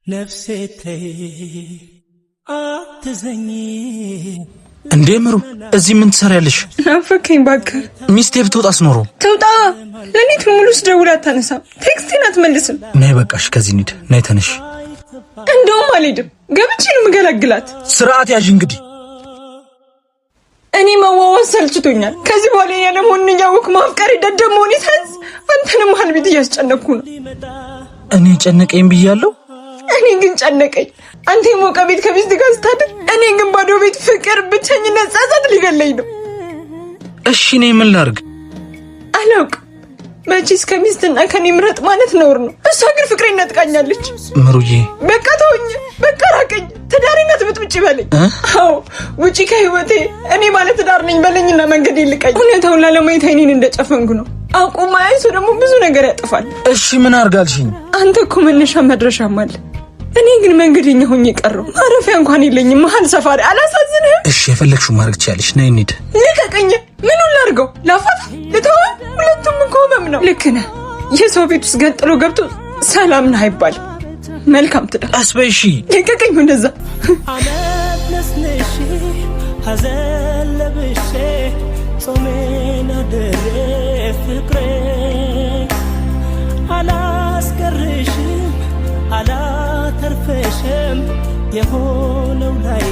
ነፍሴ ተይ አትዘኝ እንዴ ምሩ እዚህ ምን ትሰሪያለሽ? ናፈከኝ ባክህ። ሚስቴ ብትወጣስ ኖሮ ተውጣ ለኔት ሙሉስ ደውላ አታነሳም፣ ቴክስቴን አትመልስም። ነይ በቃሽ ከዚህ እንሂድ። ነይ ተነሽ። እንደውም አልሄድም፣ ገብቼ ነው የምገላግላት። ስርዓት ያዥ እንግዲህ። እኔ መዋዋስ ሰልችቶኛል። ከዚህ በኋላ ያለ ሆነ ያውክ ማፍቀር ደደብ መሆን ይሳዝ። አንተንም ሀልቢት እያስጨነኩ ነው። እኔ ጨነቀኝ ብያለሁ። እኔ ግን ጨነቀኝ። አንተ የሞቀ ቤት ከሚስት ጋር ስታድር፣ እኔ ግን ባዶ ቤት ፍቅር፣ ብቸኝነት፣ ጸጸት ሊገለኝ ነው። እሺ እኔ ምን ላድርግ? አላውቅም። መቼስ ከሚስትና ከኔ ምረጥ ማለት ነውር ነው። እሷ ግን ፍቅሬን ነጥቃኛለች። ምሩዬ በቃ ተወኝ፣ በቃ ራቀኝ። ትዳሬን አትብጥብጭ በለኝ። አዎ ውጪ ከህይወቴ። እኔ ማለት ትዳር ነኝ በለኝና መንገድ ይልቀኝ። እውነታውን ላለማየት አይኔን እንደጨፈንኩ ነው። አቁማ አይሶ ደግሞ ብዙ ነገር ያጠፋል። እሺ ምን አርጋልሽኝ? አንተ እኮ መነሻ መድረሻም አለ። እኔ ግን መንገደኛ ሆኜ ቀረው። ማረፊያ እንኳን የለኝም። መሀል ሰፋሪ አላሳዝንህም? እሺ የፈለግሽው ማድረግ ትችያለሽ። ነይ እንሂድ። ልቀቀኝ። ምኑን ላድርገው? ላፋታ ልተው? ሁለቱም እኮ ህመም ነው። ልክ ነህ። የሰው ቤት ውስጥ ገንጥሎ ገብቶ ሰላም ነህ አይባልም። መልካም ትዳር። አስበይሺ። ልቀቀኝ። እንደዛ አመት መስለሽ ሐዘን ለብሼ ጾሜን አድሬ ፍቅሬ አላስቀርሽም አላተርፈሽም የሆነው ላይ